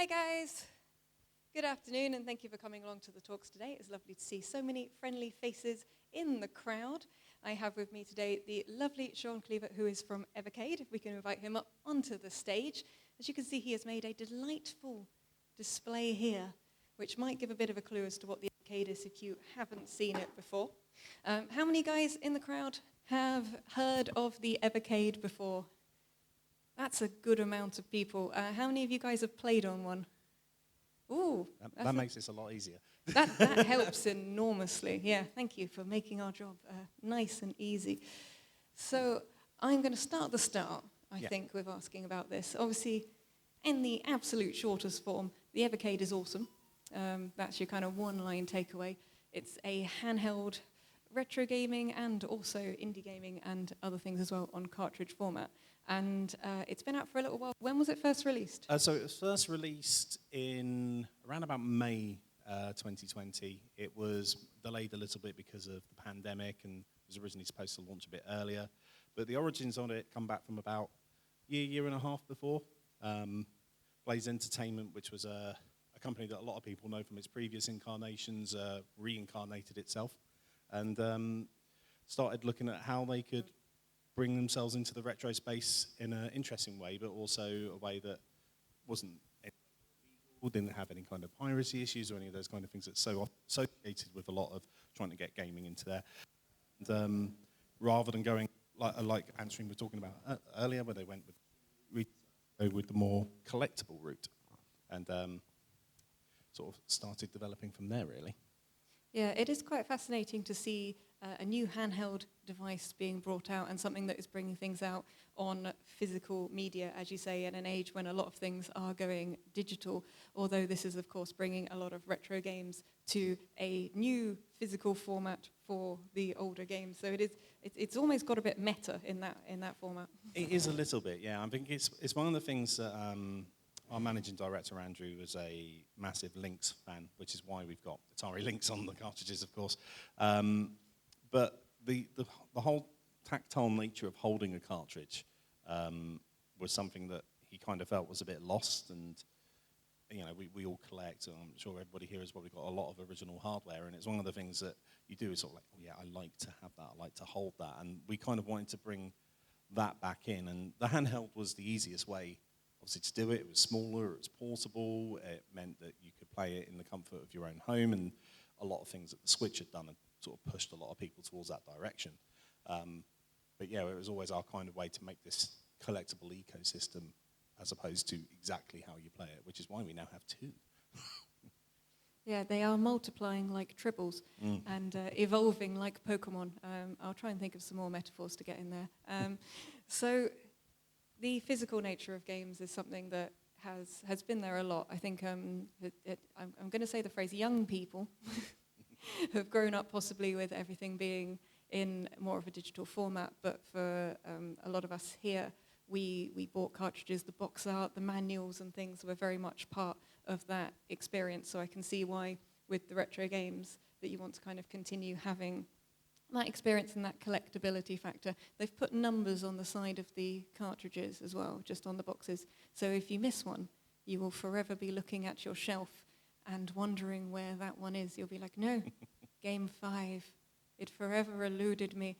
Hi guys, good afternoon and thank you for coming along to the talks today. It's lovely to see so many friendly faces in the crowd. I have with me today the lovely Sean Cleaver, who is from Evercade. If we can invite him up onto the stage. As you can see, he has made a delightful display here, which might give a bit of a clue as to what the Evercade is if you haven't seen it before. How many guys in the crowd have heard of the Evercade before? That's a good amount of people. How many of you guys have played on one? Ooh. That makes this a lot easier. That helps enormously. Yeah, thank you for making our job nice and easy. So I'm going to start the start, I think, with asking about this. Obviously, in the absolute shortest form, the Evercade is awesome. That's your kind of one-line takeaway. It's a handheld retro gaming and also indie gaming and other things as well on cartridge format. And it's been out for a little while. When was it first released? So it was first released in around about May 2020. It was delayed a little bit because of the pandemic and was originally supposed to launch a bit earlier. But the origins on it come back from about year and a half before. Blaze Entertainment, which was a company that a lot of people know from its previous incarnations, reincarnated itself and started looking at how they could bring themselves into the retro space in an interesting way, but also a way that wasn't illegal, didn't have any kind of piracy issues or any of those kind of things that's so associated with a lot of trying to get gaming into there. And, rather than going, like Answering was talking about earlier, where they went with the more collectible route and sort of started developing from there, really. Yeah, it is quite fascinating to see a new handheld device being brought out and something that is bringing things out on physical media, as you say, in an age when a lot of things are going digital, although this is, of course, bringing a lot of retro games to a new physical format for the older games. So it's almost got a bit meta in that format. It is a little bit, yeah. I think it's one of the things that our managing director, Andrew, was a massive Lynx fan, which is why we've got Atari Lynx on the cartridges, of course. But the whole tactile nature of holding a cartridge was something that he kind of felt was a bit lost. And, you know, we all collect, and I'm sure everybody here has probably got a lot of original hardware, and it's one of the things that you do is sort of like, oh yeah, I like to have that, I like to hold that. And we kind of wanted to bring that back in, and the handheld was the easiest way obviously to do it. It was smaller, it was portable, it meant that you could play it in the comfort of your own home, and a lot of things that the Switch had done had sort of pushed a lot of people towards that direction. But yeah, it was always our kind of way to make this collectible ecosystem as opposed to exactly how you play it, which is why we now have two. Yeah, they are multiplying like tribbles and evolving like Pokemon. I'll try and think of some more metaphors to get in there. So the physical nature of games is something that has been there a lot. I think I'm going to say the phrase young people who have grown up possibly with everything being in more of a digital format, but for a lot of us here, we bought cartridges, the box art, the manuals and things were very much part of that experience. So I can see why with the retro games that you want to kind of continue having that experience and that collectability factor. They've put numbers on the side of the cartridges as well, just on the boxes. So if you miss one, you will forever be looking at your shelf and wondering where that one is. You'll be like, no, game 5. It forever eluded me,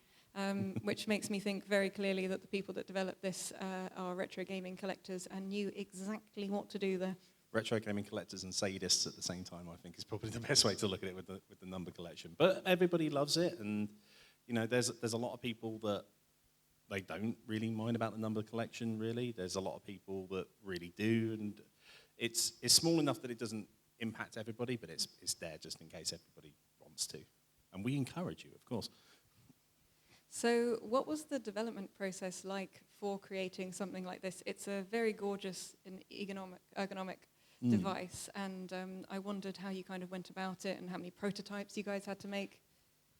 which makes me think very clearly that the people that developed this are retro gaming collectors and knew exactly what to do there. Retro gaming collectors and sadists at the same time, I think, is probably the best way to look at it with the number collection. But everybody loves it, and you know, there's a lot of people that they don't really mind about the number collection. Really, there's a lot of people that really do, and it's small enough that it doesn't impact everybody, but it's there just in case everybody wants to, and we encourage you, of course. So what was the development process like for creating something like this? It's a very gorgeous and ergonomic device, and I wondered how you kind of went about it and how many prototypes you guys had to make.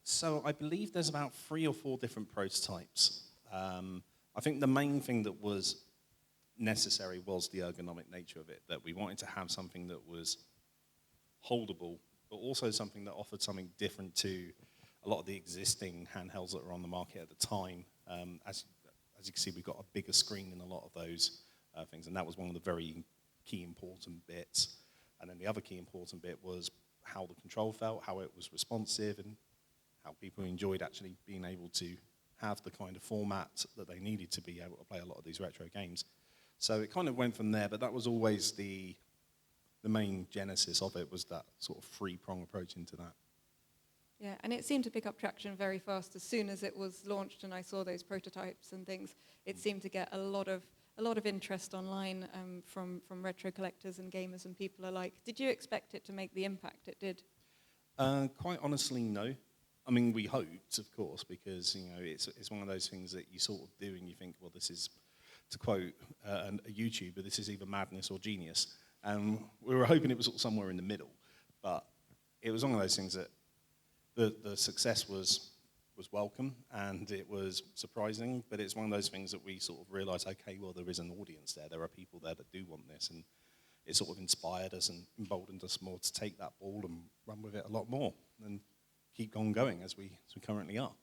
So I believe there's about 3 or 4 different prototypes. I think the main thing that was necessary was the ergonomic nature of it, that we wanted to have something that was holdable, but also something that offered something different to a lot of the existing handhelds that were on the market at the time. As you can see, we've got a bigger screen in a lot of those things, and that was one of the very key important bits. And then the other key important bit was how the control felt, how it was responsive, and how people enjoyed actually being able to have the kind of format that they needed to be able to play a lot of these retro games. So it kind of went from there, but that was always the main genesis of it, was that sort of three-prong approach into that. Yeah, and it seemed to pick up traction very fast. As soon as it was launched and I saw those prototypes and things, it seemed to get a lot of interest online from retro collectors and gamers and people alike. Did you expect it to make the impact it did? Quite honestly, no. I mean, we hoped, of course, because it's one of those things that you sort of do and you think, well, this is, to quote a YouTuber, this is either madness or genius. And we were hoping it was sort of somewhere in the middle, but it was one of those things that the success was welcome and it was surprising, but it's one of those things that we sort of realised, okay, well, there is an audience there. There are people there that do want this, and it sort of inspired us and emboldened us more to take that ball and run with it a lot more and keep on going as we currently are.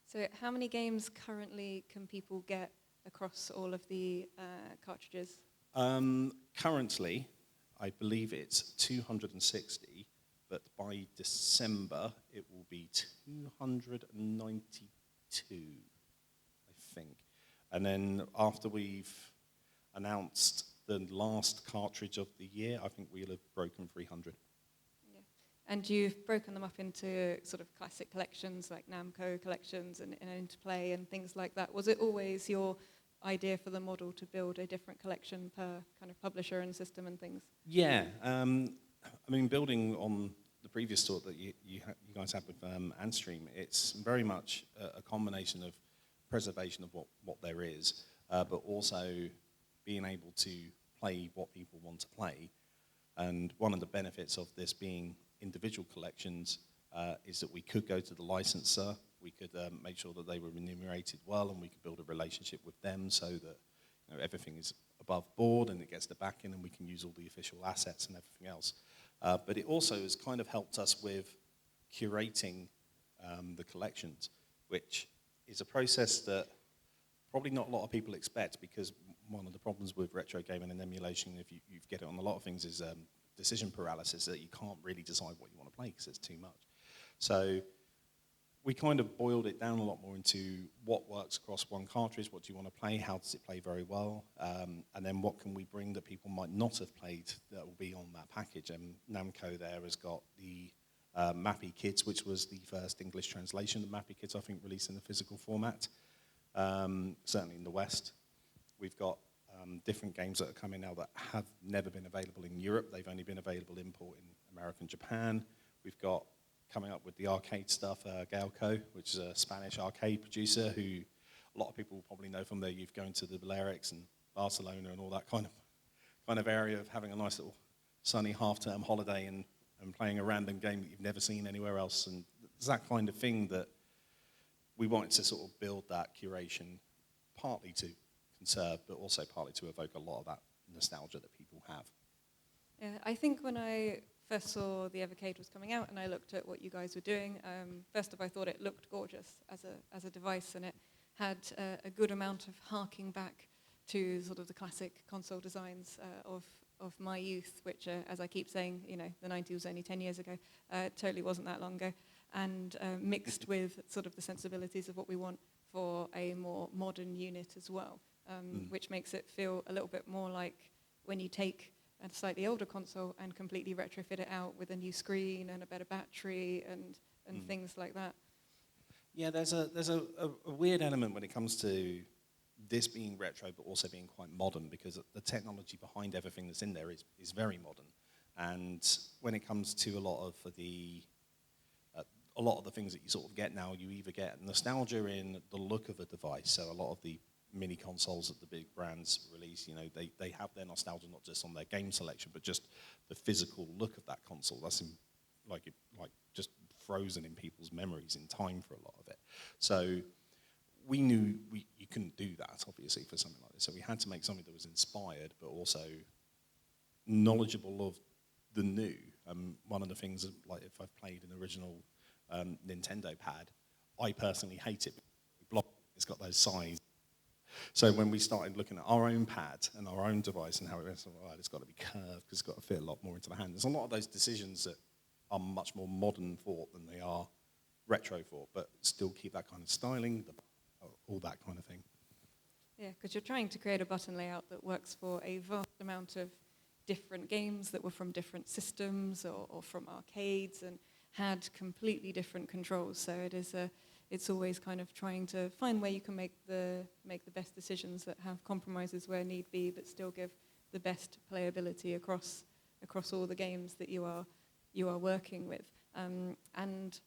So how many games currently can people get across all of the cartridges? Currently, I believe it's 260, but by December it will be 292, I think. And then after we've announced the last cartridge of the year, I think we'll have broken 300. And you've broken them up into sort of classic collections like Namco collections and Interplay and things like that. Was it always your idea for the model to build a different collection per kind of publisher and system and things? Yeah. I mean, building on the previous talk that you guys had with Antstream, it's very much a combination of preservation of what there is, but also being able to play what people want to play. And one of the benefits of this being individual collections is that we could go to the licensor, we could make sure that they were remunerated well, and we could build a relationship with them so that everything is above board and it gets the backing and we can use all the official assets and everything else. But it also has kind of helped us with curating the collections, which is a process that probably not a lot of people expect, because one of the problems with retro gaming and emulation, if you get it on a lot of things, is decision paralysis, that you can't really decide what you want to play because it's too much. So we kind of boiled it down a lot more into what works across one cartridge, what do you want to play, how does it play very well, and then what can we bring that people might not have played that will be on that package. And Namco there has got the Mappy Kids, which was the first English translation of Mappy Kids, I think, released in the physical format, certainly in the West. We've got different games that are coming now that have never been available in Europe. They've only been available import in America and Japan. We've got coming up with the arcade stuff, Galco, which is a Spanish arcade producer who a lot of people will probably know from their youth going to the Balearics and Barcelona and all that kind of area of having a nice little sunny half-term holiday and playing a random game that you've never seen anywhere else. And it's that kind of thing that we wanted to sort of build that curation, partly to conserve, but also partly to evoke a lot of that nostalgia that people have. Yeah, I think when I first saw the Evercade was coming out and I looked at what you guys were doing, first of all, I thought it looked gorgeous as a device, and it had a good amount of harking back to sort of the classic console designs of my youth, which, as I keep saying, the 90s was only 10 years ago, totally wasn't that long ago, and mixed with sort of the sensibilities of what we want for a more modern unit as well, which makes it feel a little bit more like when you take a slightly older console and completely retrofit it out with a new screen and a better battery and things like that. Yeah, there's a weird element when it comes to this being retro but also being quite modern, because the technology behind everything that's in there is very modern. And when it comes to a lot of the things that you sort of get now, you either get nostalgia in the look of a device. So a lot of the mini consoles that the big brands release, they have their nostalgia not just on their game selection, but just the physical look of that console. That's like just frozen in people's memories in time for a lot of it. So we knew you couldn't do that, obviously, for something like this. So we had to make something that was inspired, but also knowledgeable of the new. One of the things, like if I've played an original Nintendo pad, I personally hate it. It's got those sides. So when we started looking at our own pad and our own device and how it's got to be curved because it's got to fit a lot more into the hand. There's a lot of those decisions that are much more modern thought than they are retro thought, but still keep that kind of styling, all that kind of thing. Yeah, because you're trying to create a button layout that works for a vast amount of different games that were from different systems or from arcades and had completely different controls. So it's always kind of trying to find where you can make the best decisions that have compromises where need be, but still give the best playability across all the games that you are working with. And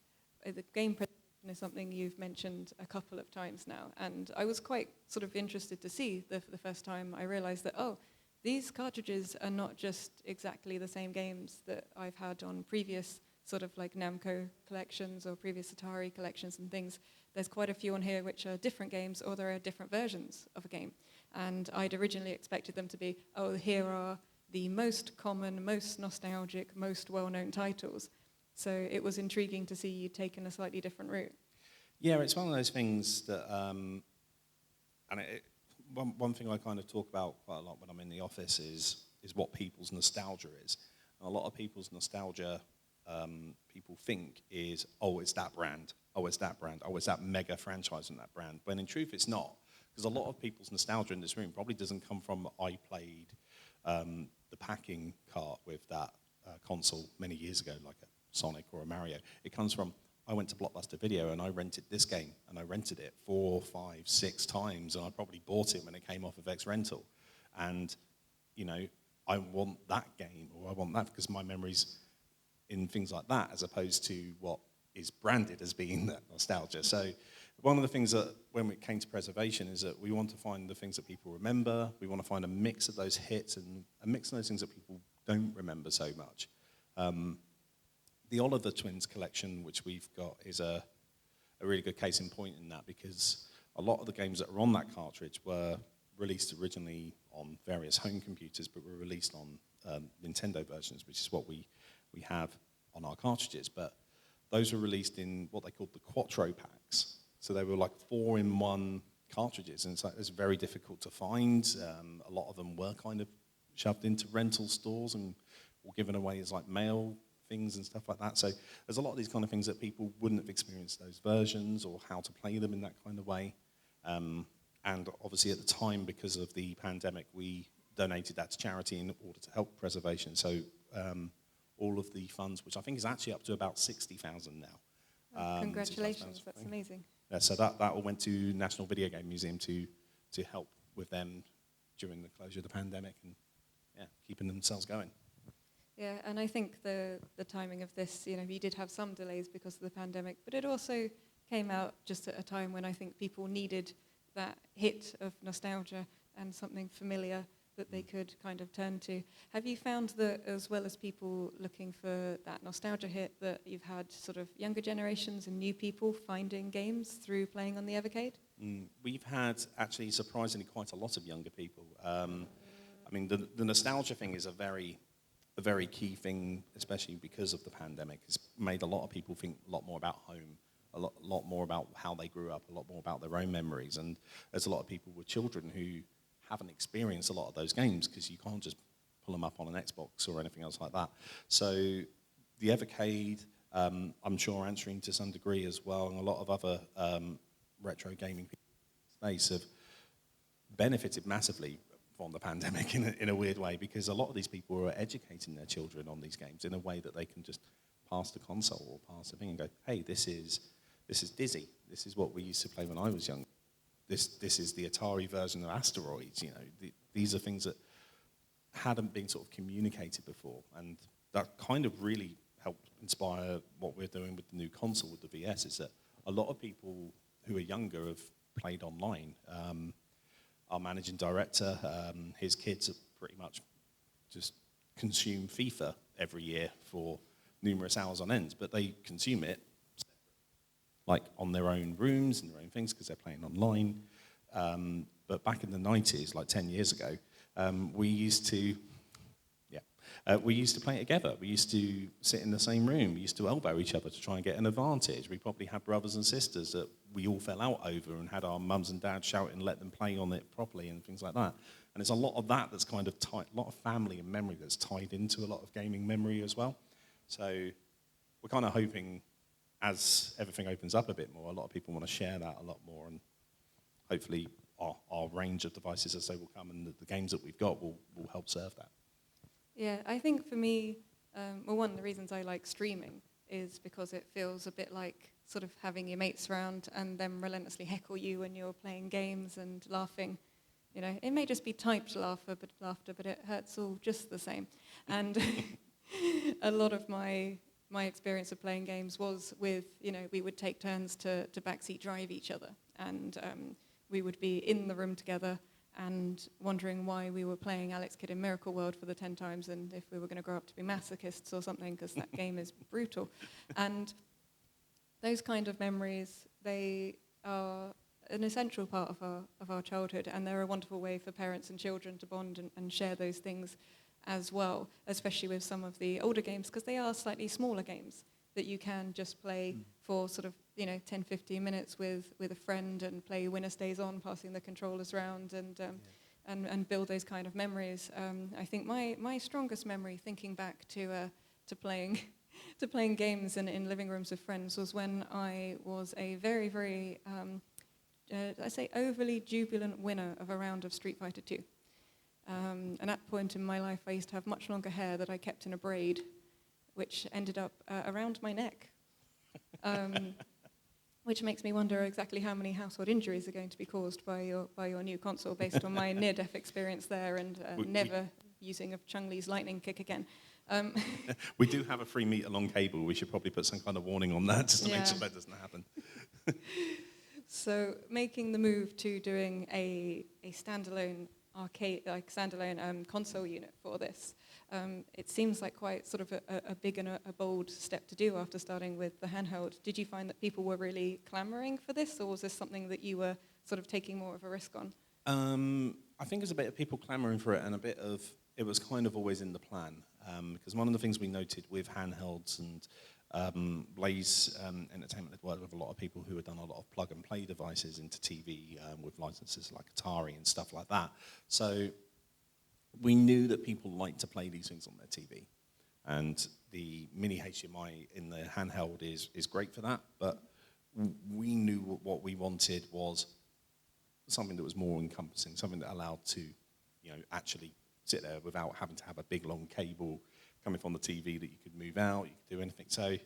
the game presentation is something you've mentioned a couple of times now, and I was quite sort of interested to see the first time I realized that, these cartridges are not just exactly the same games that I've had on previous sort of like Namco collections or previous Atari collections and things. There's quite a few on here which are different games, or there are different versions of a game. And I'd originally expected them to be, here are the most common, most nostalgic, most well-known titles. So it was intriguing to see you taken a slightly different route. Yeah, it's one of those things that, one thing I kind of talk about quite a lot when I'm in the office is what people's nostalgia is. And a lot of people's nostalgia, people think is, it's that brand, it's that brand, it's that mega franchise and that brand. When in truth, it's not. Because a lot of people's nostalgia in this room probably doesn't come from, I played the packing cart with that console many years ago, like a Sonic or a Mario. It comes from, I went to Blockbuster Video and I rented this game, and I rented it 4, 5, 6 times, and I probably bought it when it came off of X Rental. And, I want that game, or I want that because my memories in things like that, as opposed to what is branded as being that nostalgia. So one of the things that, when it came to preservation, is that we want to find the things that people remember. We want to find a mix of those hits and a mix of those things that people don't remember so much. The Oliver Twins collection, which we've got, is a really good case in point in that, because a lot of the games that are on that cartridge were released originally on various home computers, but were released on Nintendo versions, which is what we have on our cartridges. But those were released in what they called the Quattro packs. So they were like 4-in-1 cartridges, and it's very difficult to find. A lot of them were kind of shoved into rental stores and were given away as like mail things and stuff like that. So there's a lot of these kind of things that people wouldn't have experienced those versions or how to play them in that kind of way. And obviously at the time, because of the pandemic, we donated that to charity in order to help preservation. So all of the funds, which I think is actually up to about 60,000 now. Congratulations, that's amazing. Yeah, so that all went to National Video Game Museum to help with them during the closure of the pandemic and keeping themselves going. Yeah, and I think the timing of this, you did have some delays because of the pandemic, but it also came out just at a time when I think people needed that hit of nostalgia and something familiar that they could kind of turn to. Have you found that, as well as people looking for that nostalgia hit, that you've had sort of younger generations and new people finding games through playing on the Evercade? We've had actually surprisingly quite a lot of younger people. The nostalgia thing is a very key thing, especially because of the pandemic. It's made a lot of people think a lot more about home, a lot more about how they grew up, a lot more about their own memories. And there's a lot of people with children who haven't experienced a lot of those games because you can't just pull them up on an Xbox or anything else like that. So the Evercade, I'm sure answering to some degree as well, and a lot of other retro gaming people in space have benefited massively from the pandemic in a weird way, because a lot of these people are educating their children on these games in a way that they can just pass the console or pass the thing and go, hey, this is Dizzy. This is what we used to play when I was young. This is the Atari version of Asteroids. These are things that hadn't been sort of communicated before, and that kind of really helped inspire what we're doing with the new console with the VS. Is that a lot of people who are younger have played online. Our managing director, his kids have pretty much just consume FIFA every year for numerous hours on end, but they consume it like on their own rooms and their own things because they're playing online. But back in the 90s, like 10 years ago, we used to We used to play together. We used to sit in the same room. We used to elbow each other to try and get an advantage. We probably had brothers and sisters that we all fell out over and had our mums and dads shout and let them play on it properly and things like that. And there's a lot of that that's kind of tied, a lot of family and memory that's tied into a lot of gaming memory as well. So we're kind of hoping as everything opens up a bit more, a lot of people want to share that a lot more, and hopefully our range of devices as they will come and the games that we've got will help serve that. Yeah, I think for me, well, one of the reasons I like streaming is because it feels a bit like sort of having your mates around and them relentlessly heckle you when you're playing games and laughing. You know, it may just be typed laughter, but it hurts all just the same. And a lot of my experience of playing games was with, you know, we would take turns to backseat drive each other, and we would be in the room together and wondering why we were playing Alex Kidd in Miracle World for the 10 times and if we were going to grow up to be masochists or something, because that game is brutal. And those kind of memories, they are an essential part of our childhood, and they're a wonderful way for parents and children to bond and share those things as well, especially with some of the older games, because they are slightly smaller games that you can just play for sort of, you know, 10, 15 minutes with a friend and play Winner Stays On, passing the controllers around and build those kind of memories. I think my strongest memory, thinking back to playing to playing games in living rooms with friends, was when I was a very, very, I say overly jubilant winner of a round of Street Fighter 2. And at that point in my life, I used to have much longer hair that I kept in a braid, which ended up around my neck, which makes me wonder exactly how many household injuries are going to be caused by your new console, based on my near-death experience there and never using of Chung-Li's lightning kick again. We do have a 3-meter-long cable. We should probably put some kind of warning on that just to make sure that doesn't happen. So making the move to doing a standalone arcade, like standalone console unit for this, it seems like quite sort of a big and a bold step to do after starting with the handheld. Did you find that people were really clamoring for this, or was this something that you were sort of taking more of a risk on? I think there's a bit of people clamoring for it, and a bit of it was kind of always in the plan, because one of the things we noted with handhelds and Blaze Entertainment had worked with a lot of people who had done a lot of plug-and-play devices into TV with licenses like Atari and stuff like that. So we knew that people like to play these things on their TV. And the mini HDMI in the handheld is great for that, but we knew what we wanted was something that was more encompassing, something that allowed to, you know, actually sit there without having to have a big long cable coming from the TV that you could move out, you could do anything. So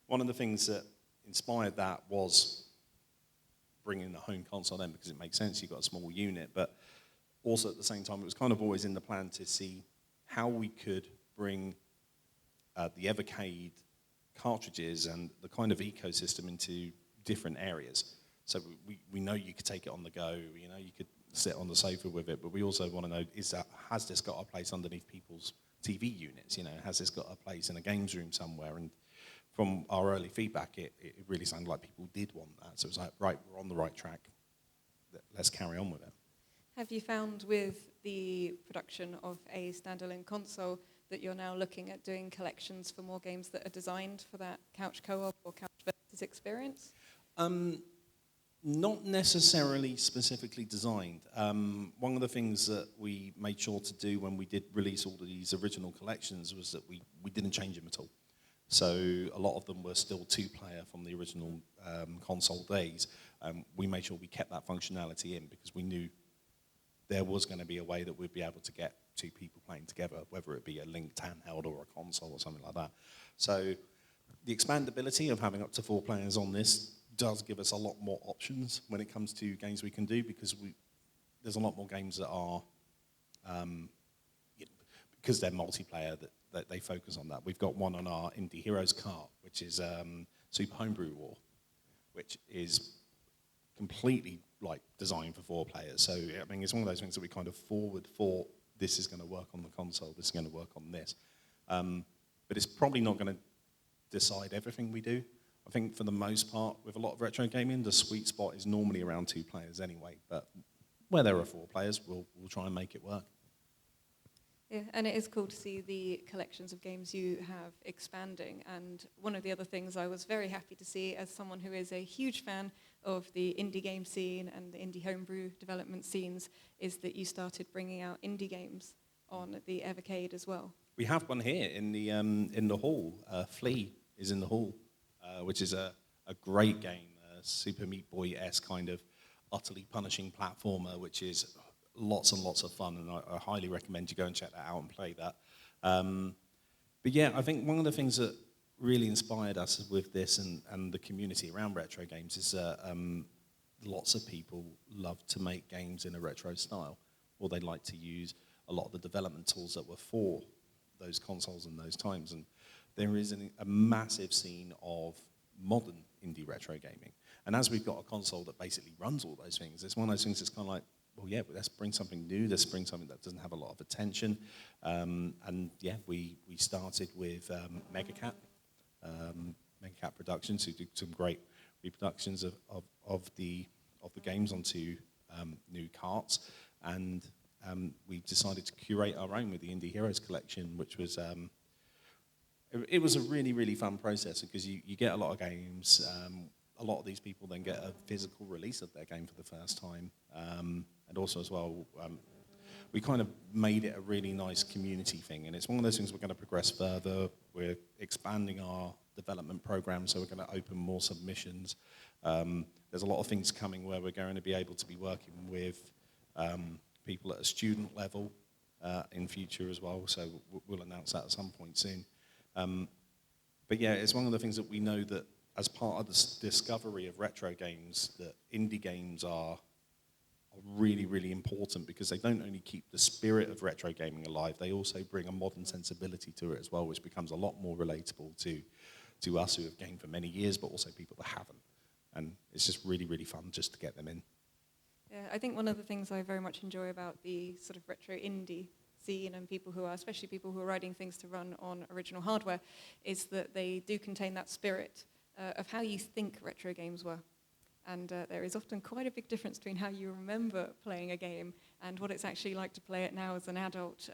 one of the things that inspired that was bringing the home console in, because it makes sense, you've got a small unit, but also at the same time, it was kind of always in the plan to see how we could bring the Evercade cartridges and the kind of ecosystem into different areas. So we know you could take it on the go, you know, you could sit on the sofa with it, but we also want to know, has this got a place underneath people's TV units, you know, has this got a place in a games room somewhere? And from our early feedback, it really sounded like people did want that. So it was like, right, we're on the right track, let's carry on with it. Have you found with the production of a standalone console that you're now looking at doing collections for more games that are designed for that couch co-op or couch versus experience? Not necessarily specifically designed. One of the things that we made sure to do when we did release all of these original collections was that we didn't change them at all. So a lot of them were still 2-player from the original console days. We made sure we kept that functionality in, because we knew there was going to be a way that we'd be able to get 2 people playing together, whether it be a linked handheld or a console or something like that. So the expandability of having up to 4 players on this does give us a lot more options when it comes to games we can do, because there's a lot more games that are, because they're multiplayer, that they focus on that. We've got one on our Indie Heroes cart, which is Super Homebrew War, which is completely like designed for 4 players. So I mean, it's one of those things that we kind of forward thought, this is going to work on the console, this is going to work on this. But it's probably not going to decide everything we do. I think for the most part, with a lot of retro gaming, the sweet spot is normally around 2 players anyway. But where there are 4 players, we'll try and make it work. Yeah, and it is cool to see the collections of games you have expanding. And one of the other things I was very happy to see as someone who is a huge fan of the indie game scene and the indie homebrew development scenes is that you started bringing out indie games on the Evercade as well. We have one here in the hall. Flea is in the hall, which is a great game, a Super Meat Boy-esque kind of utterly punishing platformer, which is lots and lots of fun, and I highly recommend you go and check that out and play that. But yeah, I think one of the things that really inspired us with this and the community around retro games is lots of people love to make games in a retro style, or they like to use a lot of the development tools that were for those consoles in those times. And there is a massive scene of modern indie retro gaming. And as we've got a console that basically runs all those things, it's one of those things that's kind of like, well, yeah, but let's bring something new. Let's bring something that doesn't have a lot of attention. And yeah, we started with Megacat Productions, who did some great reproductions of the games onto new carts. And we decided to curate our own with the Indie Heroes collection, which was it was a really, really fun process because you get a lot of games. A lot of these people then get a physical release of their game for the first time. And also as well, we kind of made it a really nice community thing. And it's one of those things we're going to progress further. We're expanding our development program, so we're going to open more submissions. There's a lot of things coming where we're going to be able to be working with people at a student level in future as well. So we'll announce that at some point soon. But yeah, it's one of the things that we know that as part of the discovery of retro games, that indie games are really, really important because they don't only keep the spirit of retro gaming alive, they also bring a modern sensibility to it as well, which becomes a lot more relatable to us who have gamed for many years, but also people that haven't. And it's just really, really fun just to get them in. Yeah, I think one of the things I very much enjoy about the sort of retro indie scene and people who are, especially people who are writing things to run on original hardware, is that they do contain that spirit of how you think retro games were. And there is often quite a big difference between how you remember playing a game and what it's actually like to play it now as an adult.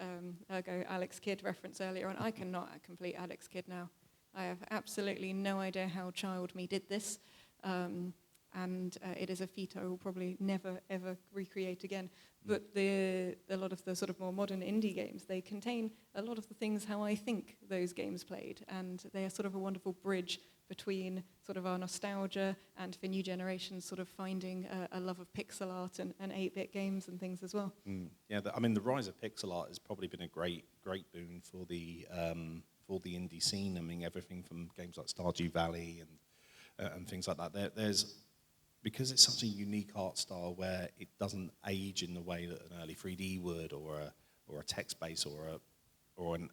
Ergo Alex Kidd reference earlier on. I cannot complete Alex Kidd now. I have absolutely no idea how child me did this. And it is a feat I will probably never, ever recreate again. But a lot of the sort of more modern indie games, they contain a lot of the things how I think those games played. And they are sort of a wonderful bridge between sort of our nostalgia and for new generations sort of finding a love of pixel art and 8-bit games and things as well. Yeah, I mean, the rise of pixel art has probably been a great boon for the indie scene. I mean, everything from games like Stardew Valley and things like that. There's because it's such a unique art style where it doesn't age in the way that an early 3D would, or a text base, or a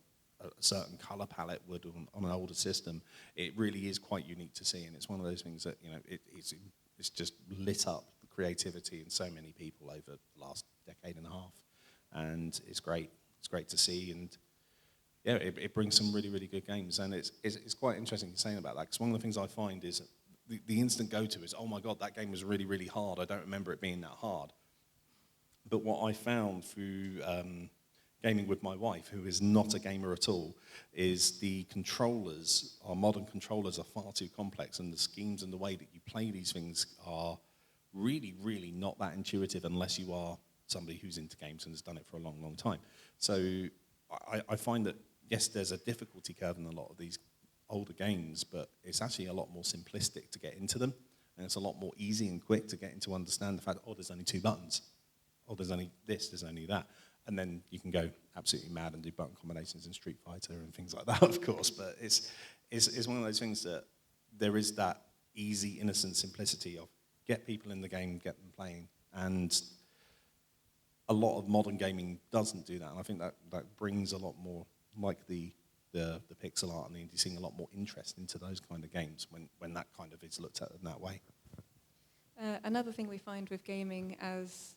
certain color palette would on an older system. It really is quite unique to see, and it's one of those things that it's just lit up the creativity in so many people over the last decade and a half, and it's great. It's great to see, and yeah, it brings some really, really good games, and it's quite interesting saying about that because one of the things I find is the instant go-to is, oh my God, that game was really, really hard. I don't remember it being that hard. But what I found through gaming with my wife, who is not a gamer at all, is the controllers, our modern controllers, are far too complex, and the schemes and the way that you play these things are really, really not that intuitive unless you are somebody who's into games and has done it for a long, long time. So I find that, yes, there's a difficulty curve in a lot of these older games, but it's actually a lot more simplistic to get into them, and it's a lot more easy and quick to get into understand the fact, oh, there's only 2 buttons, oh, there's only this, there's only that, and then you can go absolutely mad and do button combinations in Street Fighter and things like that, of course, but it's one of those things that there is that easy, innocent simplicity of get people in the game, get them playing, and a lot of modern gaming doesn't do that, and I think that brings a lot more, like the pixel art and the indie scene, a lot more interest into those kind of games when that kind of is looked at in that way. Another thing we find with gaming as,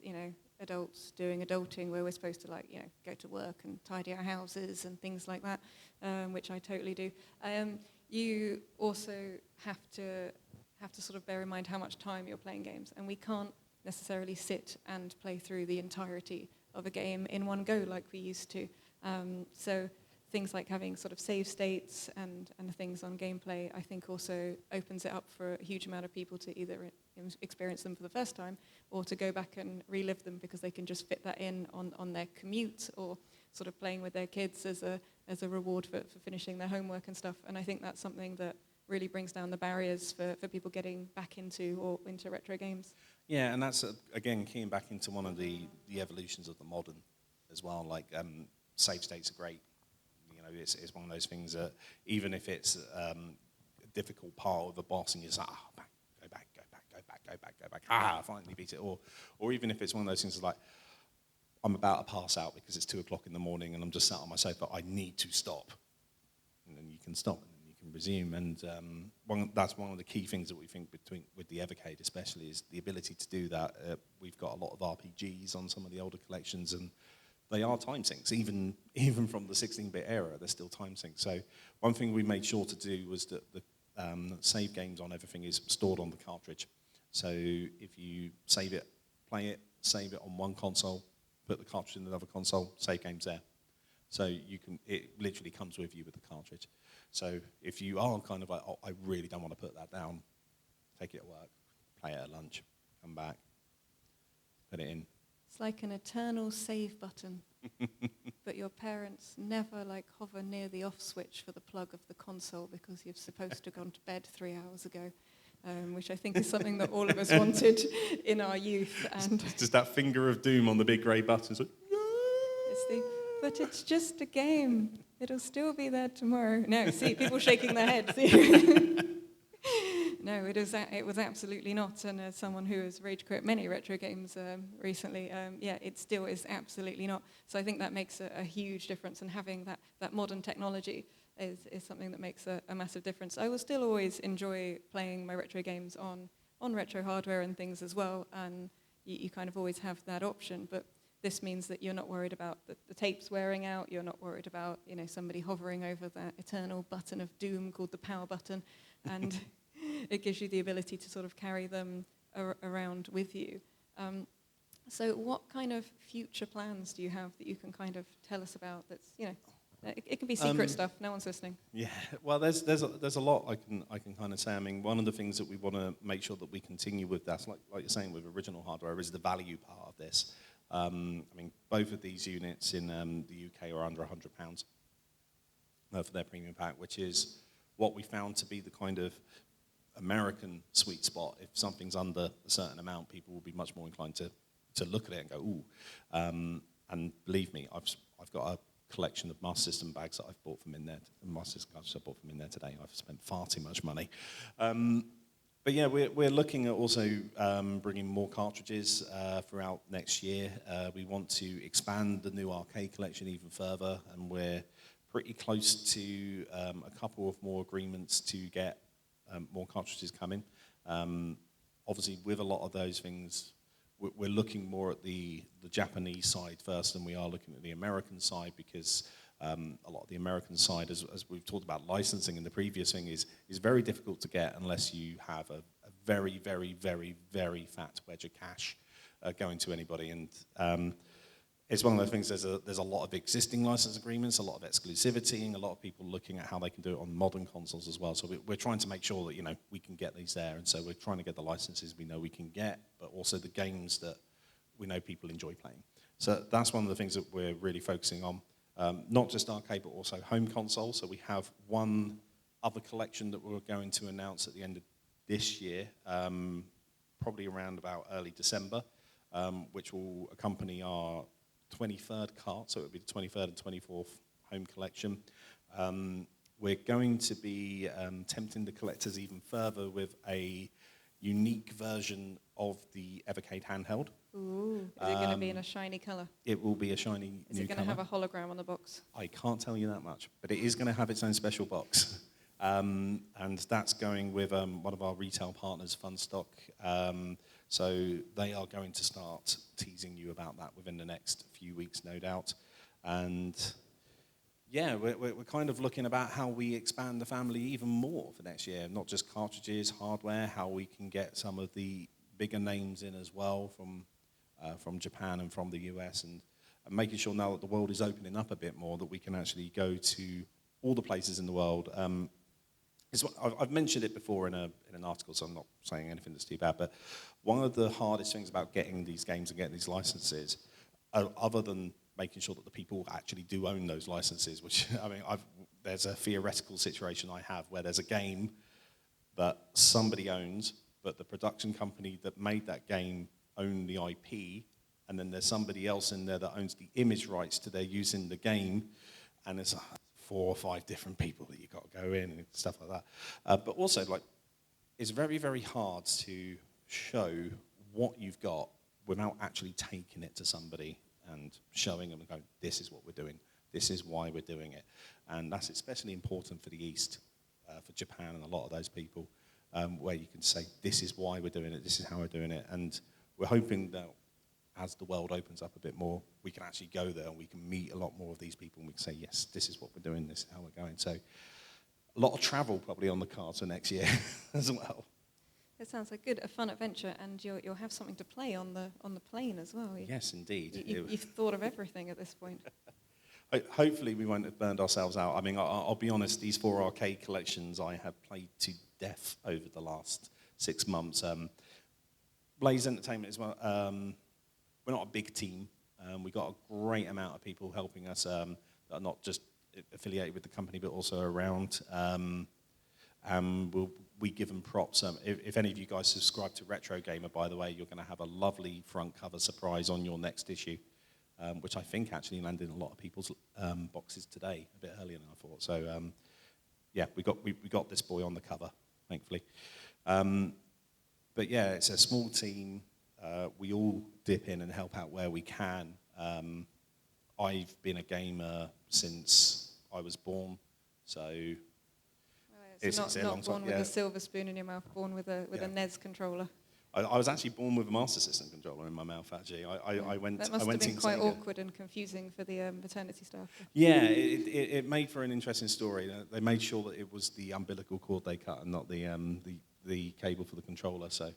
adults doing adulting, where we're supposed to go to work and tidy our houses and things like that, which I totally do. You also have to sort of bear in mind how much time you're playing games, and we can't necessarily sit and play through the entirety of a game in one go like we used to. So things like having sort of save states and things on gameplay, I think also opens it up for a huge amount of people to either experience them for the first time or to go back and relive them because they can just fit that in on their commute or sort of playing with their kids as a reward for finishing their homework and stuff. And I think that's something that really brings down the barriers for people getting back into retro games. Yeah, and that's, again, keying back into one of the evolutions of the modern as well. Like, save states are great. You know, it's one of those things that even if it's a difficult part of a boss and you're just like, go back, I finally beat it. Or even if it's one of those things that's like, I'm about to pass out because it's 2 o'clock in the morning and I'm just sat on my sofa, I need to stop. And then you can stop and then you can resume. And that's one of the key things that we think with the Evercade especially is the ability to do that. We've got a lot of RPGs on some of the older collections and they are time sinks. Even from the 16-bit era, they're still time sinks. So one thing we made sure to do was that the save games on everything is stored on the cartridge. So if you save it, play it, save it on one console, put the cartridge in another console, save game's there. So it literally comes with you with the cartridge. So if you are kind of like, oh, I really don't want to put that down, take it at work, play it at lunch, come back, put it in. It's like an eternal save button, but your parents never hover near the off switch for the plug of the console because you're supposed to have gone to bed 3 hours ago, which I think is something that all of us wanted in our youth. And just that finger of doom on the big grey button. It's like, but it's just a game. It'll still be there tomorrow. No, see, people shaking their heads. No, it was absolutely not. And as someone who has rage quit many retro games recently, it still is absolutely not. So I think that makes a huge difference. And having that modern technology is something that makes a massive difference. I will still always enjoy playing my retro games on retro hardware and things as well. And you kind of always have that option. But this means that you're not worried about the tapes wearing out. You're not worried about somebody hovering over that eternal button of doom called the power button. And it gives you the ability to sort of carry them around with you. So what kind of future plans do you have that you can kind of tell us about that's, it can be secret stuff, no one's listening. Yeah, well, there's a lot I can kind of say. I mean, one of the things that we want to make sure that we continue with that, like you're saying with original hardware, is the value part of this. I mean, both of these units in the UK are under £100 for their premium pack, which is what we found to be the kind of American sweet spot. If something's under a certain amount, people will be much more inclined to look at it and go, ooh. And believe me, I've got a collection of Master System bags that I've bought from in there. Master System cartridges I bought from in there today. I've spent far too much money. But yeah, we're looking at also bringing more cartridges throughout next year. We want to expand the new arcade collection even further, and we're pretty close to a couple of more agreements to get more cartridges coming. Obviously, with a lot of those things, we're looking more at the Japanese side first than we are looking at the American side, because a lot of the American side, as we've talked about licensing in the previous thing, is very difficult to get unless you have a very, very, very, very fat wedge of cash going to anybody. And it's one of those things, there's a lot of existing license agreements, a lot of exclusivity, and a lot of people looking at how they can do it on modern consoles as well. So we're trying to make sure that we can get these there, and so we're trying to get the licenses we know we can get, but also the games that we know people enjoy playing. So that's one of the things that we're really focusing on. Not just arcade, but also home console. So we have one other collection that we're going to announce at the end of this year, probably around about early December, which will accompany our 23rd cart, so it will be the 23rd and 24th home collection. We're going to be tempting the collectors even further with a unique version of the Evercade handheld. Ooh, is it going to be in a shiny colour? It will be a shiny new colour. Is it going to have a hologram on the box? I can't tell you that much, but it is going to have its own special box. And that's going with one of our retail partners, Funstock. So they are going to start teasing you about that within the next few weeks, no doubt. And yeah, we're kind of looking about how we expand the family even more for next year. Not just cartridges, hardware, how we can get some of the bigger names in as well from Japan and from the US. and making sure now that the world is opening up a bit more, that we can actually go to all the places in the world. I've mentioned it before in an article, so I'm not saying anything that's too bad, but one of the hardest things about getting these games and getting these licenses, other than making sure that the people actually do own those licenses, which, I mean, there's a theoretical situation I have where there's a game that somebody owns, but the production company that made that game own the IP, and then there's somebody else in there that owns the image rights to their using the game, and there's 4 or 5 different people that you've got to go in and stuff like that. But also, like, it's very, very hard to show what you've got without actually taking it to somebody and showing them and going, this is what we're doing, this is why we're doing it. And that's especially important for the East, for Japan and a lot of those people, where you can say, this is why we're doing it, this is how we're doing it. And we're hoping that as the world opens up a bit more, we can actually go there and we can meet a lot more of these people and we can say, yes, this is what we're doing, this is how we're going. So a lot of travel probably on the cards for next year as well. It sounds like a fun adventure, and you'll have something to play on the plane as well. Yes, indeed. You've thought of everything at this point. Hopefully we won't have burned ourselves out. I mean, I'll be honest, these 4 arcade collections I have played to death over the last 6 months. Blaze Entertainment as well. We're not a big team. We've got a great amount of people helping us that are not just affiliated with the company, but also around. We give them props. If any of you guys subscribe to Retro Gamer, by the way, you're going to have a lovely front cover surprise on your next issue, which I think actually landed in a lot of people's boxes today, a bit earlier than I thought. So, yeah, we got this boy on the cover, thankfully. But yeah, it's a small team. We all dip in and help out where we can. I've been a gamer since I was born, so it's a long not born time. with a silver spoon in your mouth, born with a NES controller. I was actually born with a Master System controller in my mouth. Actually, I went. That must have been quite awkward and confusing for the maternity staff. Yeah, it made for an interesting story. They made sure that it was the umbilical cord they cut and not the cable for the controller. So.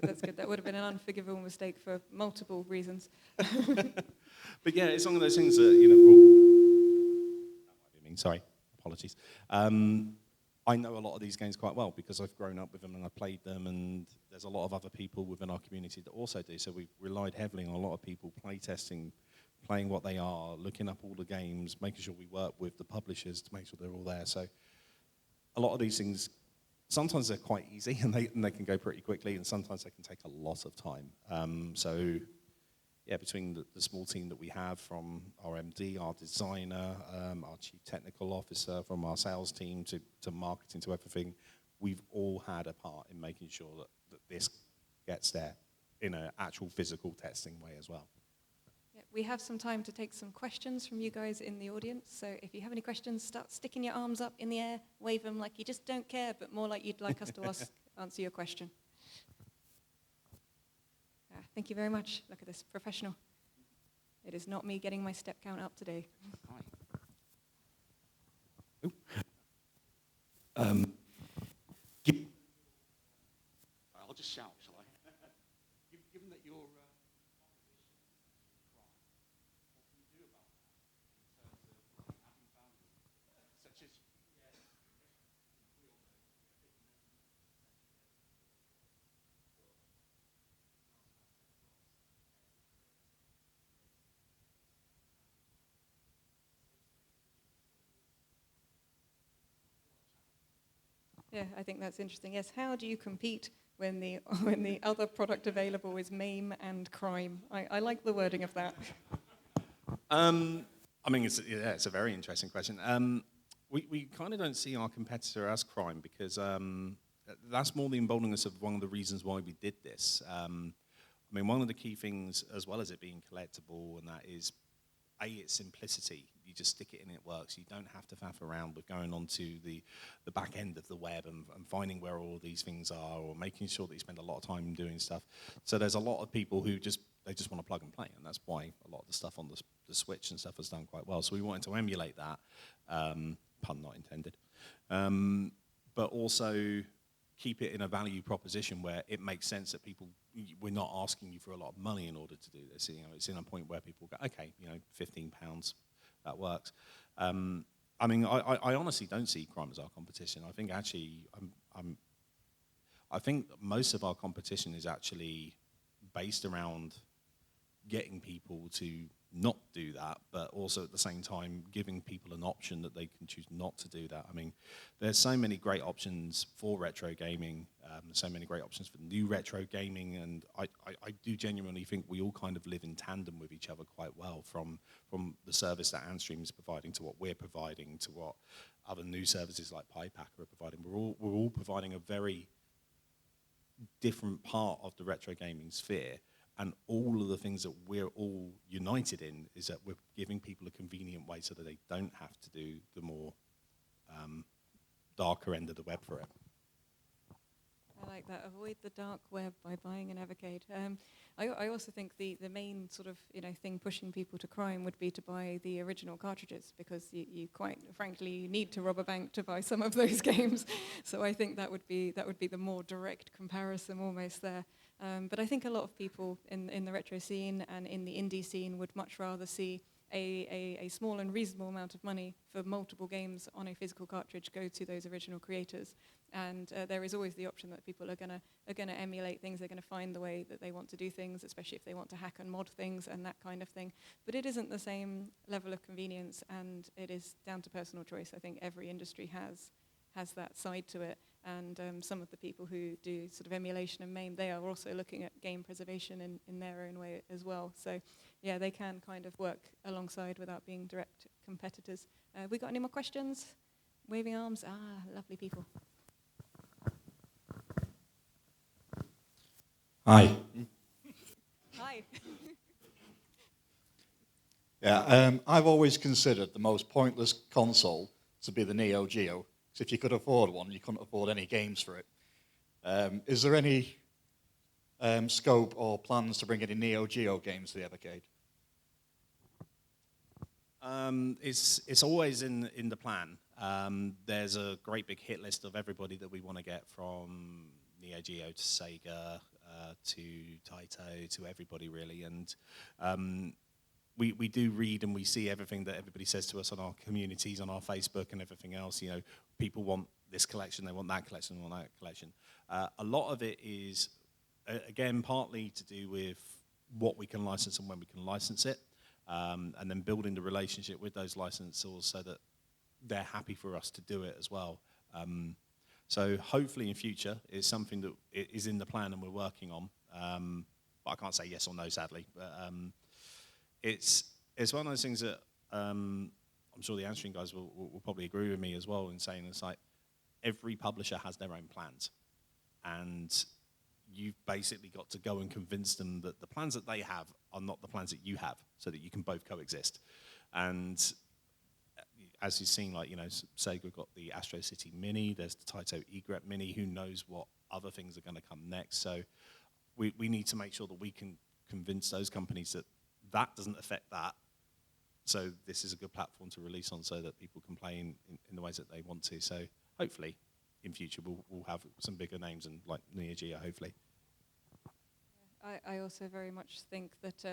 That's good. That would have been an unforgivable mistake for multiple reasons. But yeah, it's one of those things that, you know. That might be mean. Sorry, apologies. I know a lot of these games quite well because I've grown up with them and I've played them, and there's a lot of other people within our community that also do. So we've relied heavily on a lot of people play testing, playing what they are, looking up all the games, making sure we work with the publishers to make sure they're all there. So a lot of these things, sometimes they're quite easy and they can go pretty quickly, and sometimes they can take a lot of time. So yeah, between the small team that we have, from our MD, our designer, our chief technical officer, from our sales team to marketing to everything, we've all had a part in making sure that this gets there in an actual physical testing way as well. Yeah, we have some time to take some questions from you guys in the audience, so if you have any questions, start sticking your arms up in the air, wave them like you just don't care, but more like you'd like us to answer your question. Thank you very much. Look at this, professional. It is not me getting my step count up today. I'll just shout, shall I? Given that you're what can you do about that in terms of adding value, such as Yeah, I think that's interesting. Yes, how do you compete when the other product available is MAME and crime? I like the wording of that. I mean, it's a very interesting question. We kind of don't see our competitor as crime because that's more the emboldeningness of one of the reasons why we did this. I mean, one of the key things, as well as it being collectible, and that is, its simplicity. You just stick it in, it works. You don't have to faff around with going onto the back end of the web and finding where all these things are, or making sure that you spend a lot of time doing stuff. So there's a lot of people who just want to plug and play, and that's why a lot of the stuff on the Switch and stuff has done quite well. So we wanted to emulate that, pun not intended, but also keep it in a value proposition where it makes sense that people we're not asking you for a lot of money in order to do this. It's in a point where people go, okay, £15, that works. I mean, I honestly don't see crime as our competition. I think actually, I think most of our competition is actually based around getting people to not do that, but also at the same time giving people an option that they can choose not to do that. I mean, there's so many great options for retro gaming, so many great options for new retro gaming, and I do genuinely think we all kind of live in tandem with each other quite well, from the service that Anstream is providing to what we're providing to what other new services like PiePacker are providing. We're all providing a very different part of the retro gaming sphere. And all of the things that we're all united in is that we're giving people a convenient way so that they don't have to do the more darker end of the web for it. I like that. Avoid the dark web by buying an Evercade. I also think the main sort of thing pushing people to crime would be to buy the original cartridges, because you quite frankly need to rob a bank to buy some of those games. So I think that would be the more direct comparison almost there. But I think a lot of people in the retro scene and in the indie scene would much rather see a small and reasonable amount of money for multiple games on a physical cartridge go to those original creators. And there is always the option that people are gonna emulate things. They're gonna find the way that they want to do things, especially if they want to hack and mod things and that kind of thing. But it isn't the same level of convenience, and it is down to personal choice. I think every industry has that side to it. And some of the people who do sort of emulation and MAME, they are also looking at game preservation in their own way as well. So yeah, they can kind of work alongside without being direct competitors. We got any more questions? Waving arms? Lovely people. Hi. Hi. Yeah, I've always considered the most pointless console to be the Neo Geo. Because if you could afford one, you couldn't afford any games for it. Is there any scope or plans to bring any Neo Geo games to the Evercade? It's always in the plan. There's a great big hit list of everybody that we want to get, from Neo Geo to Sega to Taito to everybody really, and we do read and we see everything that everybody says to us on our communities, on our Facebook and everything else. People want this collection, they want that collection, they want that collection. A lot of it is, again, partly to do with what we can license and when we can license it, and then building the relationship with those licensors so that they're happy for us to do it as well. So hopefully in future it's something that is in the plan and we're working on. But I can't say yes or no, sadly. But it's one of those things that I'm sure the Answering guys will probably agree with me as well in saying it's like every publisher has their own plans, and you've basically got to go and convince them that the plans that they have are not the plans that you have, so that you can both coexist. And as you've seen, like, Sega got the Astro City Mini, there's the Taito Egret Mini, who knows what other things are going to come next. So we need to make sure that we can convince those companies that that doesn't affect that. So this is a good platform to release on so that people can play in the ways that they want to. So hopefully in future we'll have some bigger names, and like Neo Geo, hopefully. I also very much think that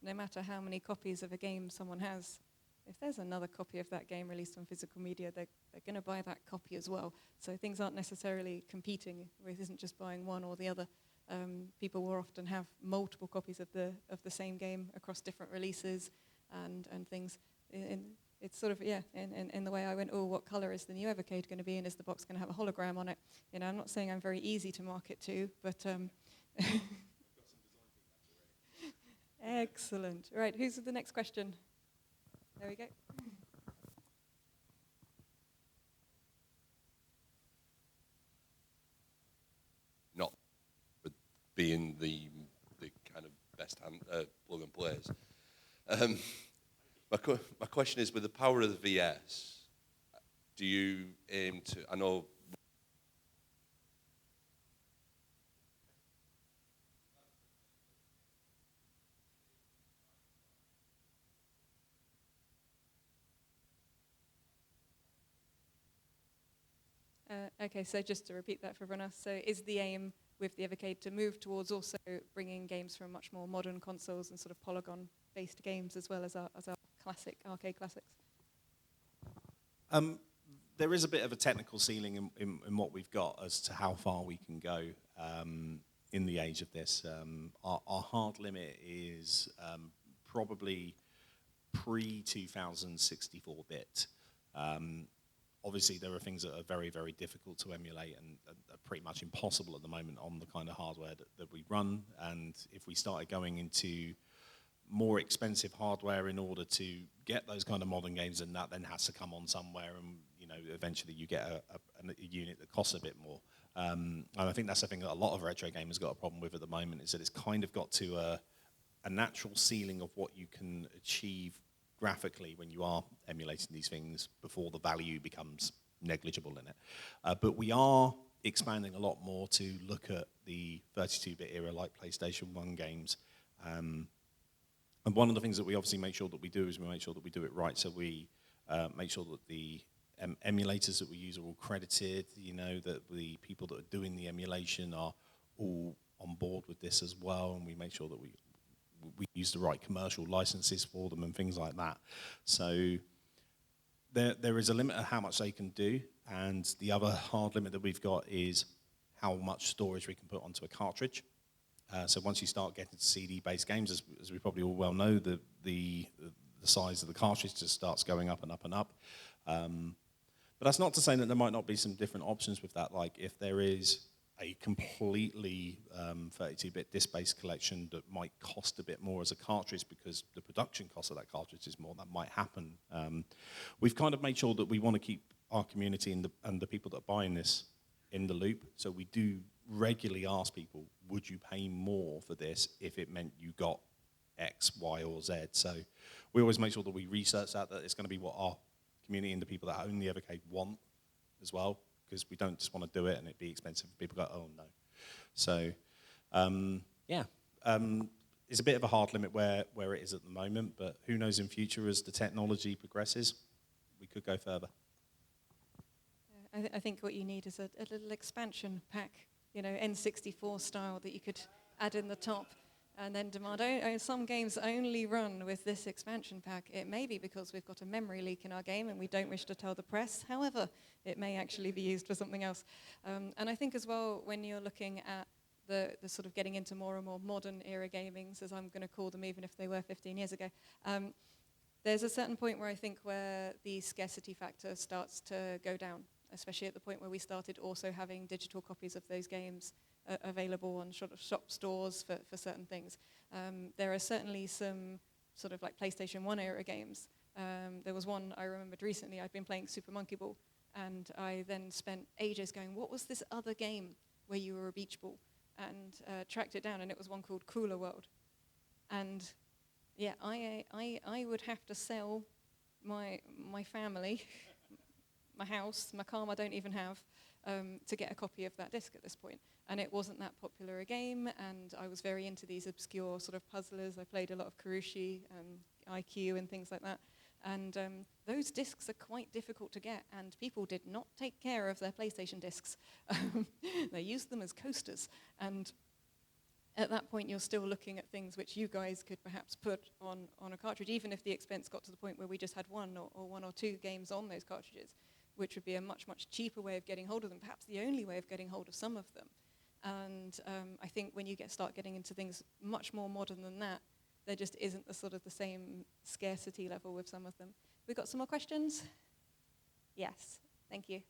no matter how many copies of a game someone has, if there's another copy of that game released on physical media, they're going to buy that copy as well. So things aren't necessarily competing. It isn't just buying one or the other. People will often have multiple copies of the same game across different releases and things. It's sort of, in the way I went, what color is the new Evercade going to be, and is the box going to have a hologram on it? I'm not saying I'm very easy to market to, but... Excellent. Right, who's the next question? There we go. Not with being the kind of best hand plug and plays. My question is, with the power of the VS, do you aim to? I know. Okay, so just to repeat that for everyone else, so is the aim with the Evercade to move towards also bringing games from much more modern consoles and sort of polygon-based games as well as our classic arcade classics? There is a bit of a technical ceiling in what we've got as to how far we can go in the age of this. Our hard limit is probably pre-2064-bit. Obviously, there are things that are very, very difficult to emulate and are pretty much impossible at the moment on the kind of hardware that we run. And if we started going into more expensive hardware in order to get those kind of modern games, and that then has to come on somewhere, and eventually you get a unit that costs a bit more. And I think that's the thing that a lot of retro gamers got a problem with at the moment, is that it's kind of got to a natural ceiling of what you can achieve graphically when you are emulating these things before the value becomes negligible in it. But we are expanding a lot more to look at the 32-bit era like PlayStation 1 games. And one of the things that we obviously make sure that we do is we make sure that we do it right. So we make sure that the emulators that we use are all credited, that the people that are doing the emulation are all on board with this as well, and we make sure that we use the right commercial licenses for them and things like that. So there is a limit of how much they can do, and the other hard limit that we've got is how much storage we can put onto a cartridge. So once you start getting to CD-based games, as we probably all well know, the size of the cartridge just starts going up and up and up. But that's not to say that there might not be some different options with that. Like if there is a completely 32-bit disc-based collection that might cost a bit more as a cartridge because the production cost of that cartridge is more, that might happen. We've kind of made sure that we want to keep our community and the people that are buying this in the loop. So we do regularly ask people, would you pay more for this if it meant you got X, Y, or Z? So we always make sure that we research that it's going to be what our community and the people that own the Evercade want as well, because we don't just want to do it and it be expensive. People go, oh no. So, it's a bit of a hard limit where it is at the moment, but who knows in future as the technology progresses, we could go further. I think what you need is a little expansion pack, N64 style that you could add in the top and then demand. Some games only run with this expansion pack. It may be because we've got a memory leak in our game and we don't wish to tell the press. However, it may actually be used for something else. And I think as well, when you're looking at the sort of getting into more and more modern era gamings, as I'm going to call them, even if they were 15 years ago, there's a certain point where I think where the scarcity factor starts to go down, especially at the point where we started also having digital copies of those games available on sort of shop stores for certain things. There are certainly some sort of like PlayStation 1 era games. There was one I remembered recently. I'd been playing Super Monkey Ball, and I then spent ages going, what was this other game where you were a beach ball? And tracked it down, and it was one called Cooler World. And yeah, I would have to sell my family, my house, my car I don't even have, to get a copy of that disc at this point. And it wasn't that popular a game, and I was very into these obscure sort of puzzlers. I played a lot of Karushi and IQ and things like that. And those discs are quite difficult to get, and people did not take care of their PlayStation discs. They used them as coasters. And at that point, you're still looking at things which you guys could perhaps put on a cartridge, even if the expense got to the point where we just had one or two games on those cartridges, which would be a much, much cheaper way of getting hold of them, perhaps the only way of getting hold of some of them. And I think when you start getting into things much more modern than that, there just isn't the same scarcity level with some of them. We got some more questions? Yes, thank you.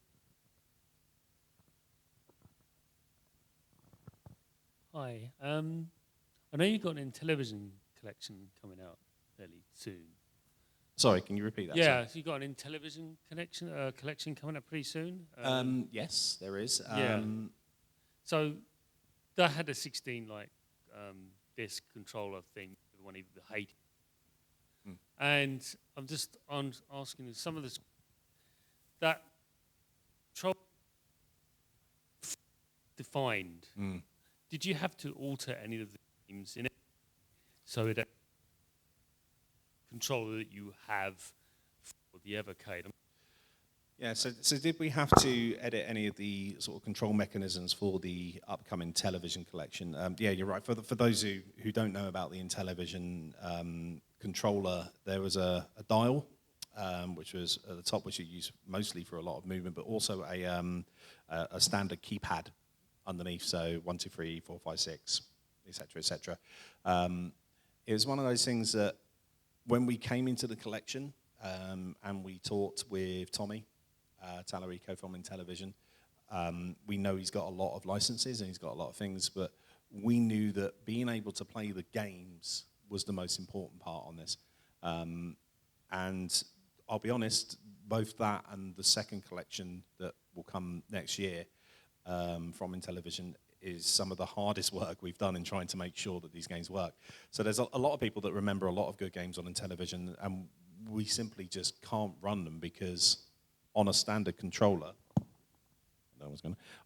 Hi. I know you've got an Intellivision collection coming out fairly soon. Sorry, can you repeat that? Yeah, Sorry. so you've got an Intellivision collection coming up pretty soon. Yes, there is. Yeah. So that had a 16 disc controller thing, the one even hated. And I'm just asking some of this that control defined. Did you have to alter any of the games in it so that controller that you have for the Evercade? Yeah, so did we have to edit any of the sort of control mechanisms for the upcoming Intellivision Collection? Yeah, you're right. For those who don't know about the Intellivision controller, there was a dial, which was at the top, which you use mostly for a lot of movement, but also a standard keypad underneath, so 1, 2, 3, 4, 5, 6, etc., etc. It was one of those things that when we came into the collection and we talked with Tommy Tallarico from Intellivision, we know he's got a lot of licenses and he's got a lot of things, but we knew that being able to play the games was the most important part on this. And I'll be honest, both that and the second collection that will come next year from Intellivision is some of the hardest work we've done in trying to make sure that these games work. So there's a lot of people that remember a lot of good games on Intellivision, and we simply just can't run them because on a standard controller,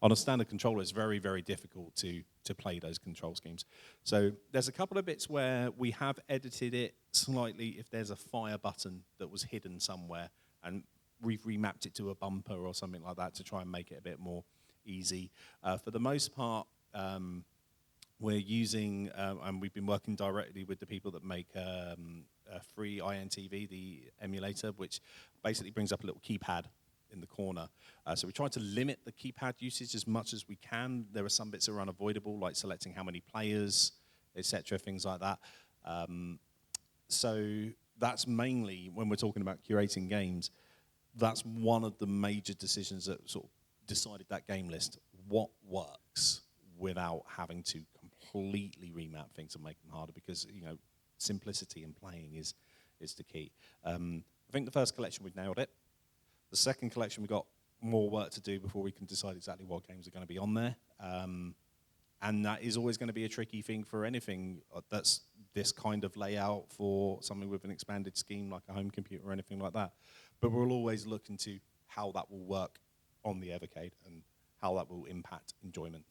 on a standard controller, it's very, very difficult to play those control schemes. So there's a couple of bits where we have edited it slightly if there's a fire button that was hidden somewhere, and we've remapped it to a bumper or something like that to try and make it a bit more easy. For the most part, we're using, and we've been working directly with the people that make a free INTV, the emulator, which basically brings up a little keypad in the corner. So we try to limit the keypad usage as much as we can. There are some bits that are unavoidable, like selecting how many players, etc., things like that. So that's mainly, when we're talking about curating games, that's one of the major decisions that sort of decided that game list. What works without having to completely remap things and make them harder, because simplicity in playing is the key. I think the first collection we've nailed it. The second collection we've got more work to do before we can decide exactly what games are going to be on there. And that is always going to be a tricky thing for anything that's this kind of layout for something with an expanded scheme like a home computer or anything like that. But we'll always look into how that will work on the Evercade and how that will impact enjoyment.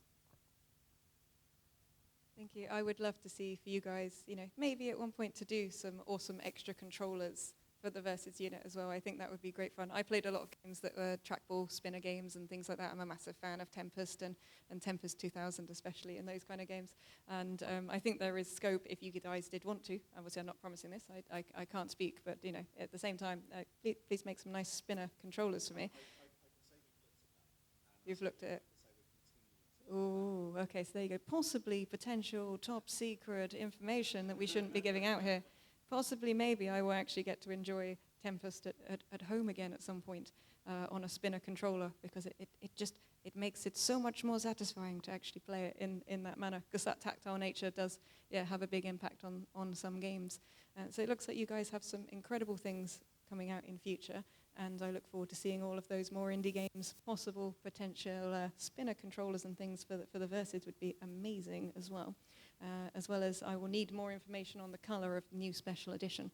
Thank you. I would love to see for you guys, maybe at one point to do some awesome extra controllers for the Versus unit as well. I think that would be great fun. I played a lot of games that were trackball spinner games and things like that. I'm a massive fan of Tempest and Tempest 2000 especially, and those kind of games. And I think there is scope if you guys did want to. Obviously, I'm not promising this. I can't speak, but at the same time, please make some nice spinner controllers for me. You've looked at it. Oh, okay, so there you go. Possibly potential top secret information that we shouldn't be giving out here. Possibly, maybe I will actually get to enjoy Tempest at home again at some point on a spinner controller, because it makes it so much more satisfying to actually play it in that manner, because that tactile nature does have a big impact on some games. So it looks like you guys have some incredible things coming out in future, and I look forward to seeing all of those more indie games. Possible potential spinner controllers and things for the Versus would be amazing as well. As well as I will need more information on the color of the new special edition.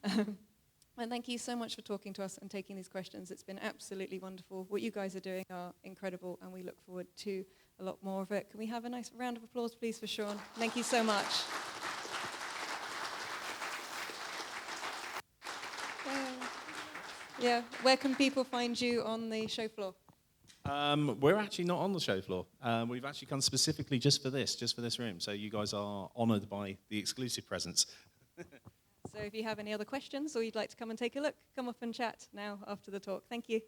And thank you so much for talking to us and taking these questions. It's been absolutely wonderful. What you guys are doing are incredible, and we look forward to a lot more of it. Can we have a nice round of applause, please, for Sean? Thank you so much. Yeah, where can people find you on the show floor? We're actually not on the show floor. We've actually come specifically just for this room. So you guys are honoured by the exclusive presence. So if you have any other questions or you'd like to come and take a look, come up and chat now after the talk. Thank you.